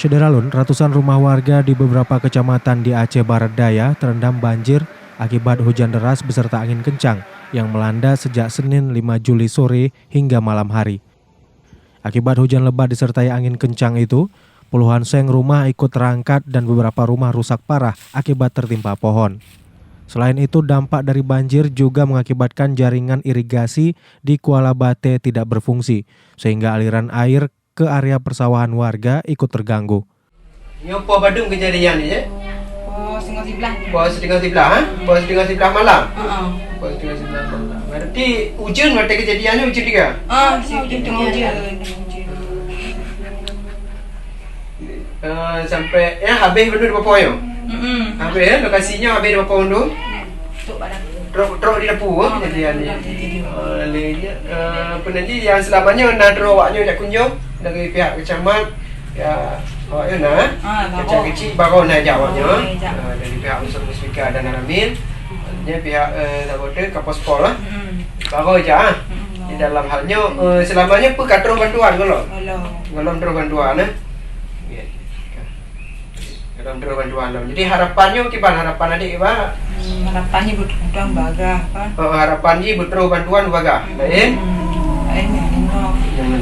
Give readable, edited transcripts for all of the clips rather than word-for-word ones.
Syederalun, ratusan rumah warga di beberapa kecamatan di Aceh Barat Daya terendam banjir akibat hujan deras beserta angin kencang yang melanda sejak Senin 5 Juli sore hingga malam hari. Akibat hujan lebat disertai angin kencang itu, puluhan seng rumah ikut terangkat dan beberapa rumah rusak parah akibat tertimpa pohon. Selain itu, dampak dari banjir juga mengakibatkan jaringan irigasi di Kuala Bate tidak berfungsi, sehingga aliran air ke area persawahan warga ikut terganggu. Nyopo Badung kejadian ni je? Setengah 11. Pos setengah 11 ha? Pos setengah 11 malam. Pos setengah 11 malam. Berarti hujan waktu kejadiannya hujan juga? Hujan tengah hujan. Sampai ya habis benda berapa yo? Habis ya lokasinya habis berapa undu? Tok badan. Truk di dapur kejadian ni. Apa nanti yang selamanya nak awaknya nak kunjung dari pihak kecamat ya awaknya nak kecil-kecil baru nak ajak awaknya dari pihak unsur Musbika dan Aramin artinya pihak anggota Kapos Pol lah baru aja di dalam halnya selamanya apa kat terus bantuan kalau terus bantuan dalam terus bantuan jadi harapannya gimana harapan adik gimana Harapannya butuh bagah kan. Harapannya butuh bantuan bagah lain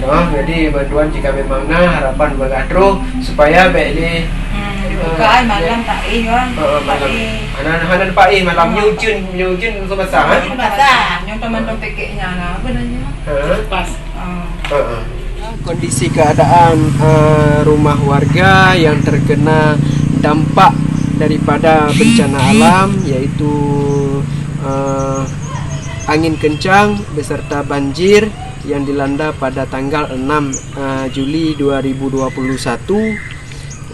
jadi bantuan jika memang harapan bagah terus supaya baik di bukaan malam tak kan. Hanan Pak malam nyujun tu basah basah yang teman-teman pekeknya lah benarnya pas kondisi keadaan rumah warga yang terkena dampak daripada bencana alam yaitu angin kencang beserta banjir yang dilanda pada tanggal 6 Juli 2021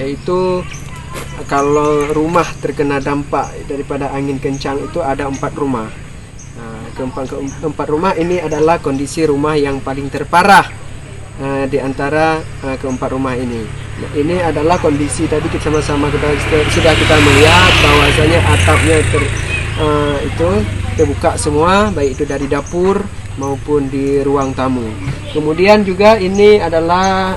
yaitu kalau rumah terkena dampak daripada angin kencang itu ada 4 rumah. Keempat rumah ini adalah kondisi rumah yang paling terparah di antara keempat rumah ini. Nah, ini adalah kondisi tadi kita sama-sama sudah kita melihat bahwasanya atapnya itu terbuka semua baik itu dari dapur maupun di ruang tamu. Kemudian juga ini adalah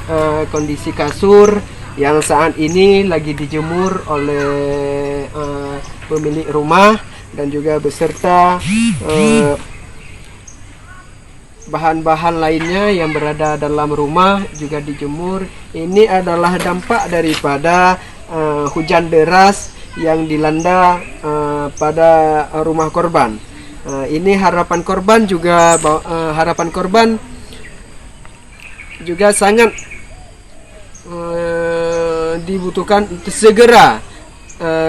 kondisi kasur yang saat ini lagi dijemur oleh pemilik rumah dan juga beserta bahan-bahan lainnya yang berada dalam rumah juga dijemur. Ini adalah dampak daripada hujan deras yang dilanda pada rumah korban. Ini harapan korban juga sangat dibutuhkan segera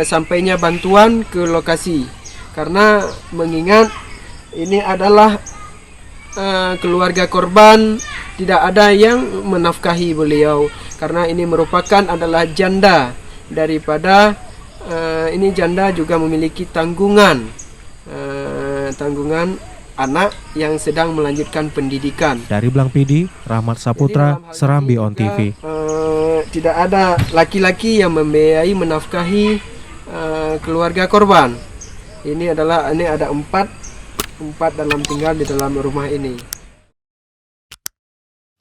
sampainya bantuan ke lokasi karena mengingat ini adalah keluarga korban tidak ada yang menafkahi beliau karena ini merupakan adalah janda daripada ini janda juga memiliki tanggungan anak yang sedang melanjutkan pendidikan. Dari Blang Pidi, Rahmat Saputra, Serambi On TV. Tidak ada laki-laki yang membiayai menafkahi keluarga korban. Ini ada 4 dalam tinggal di dalam rumah ini.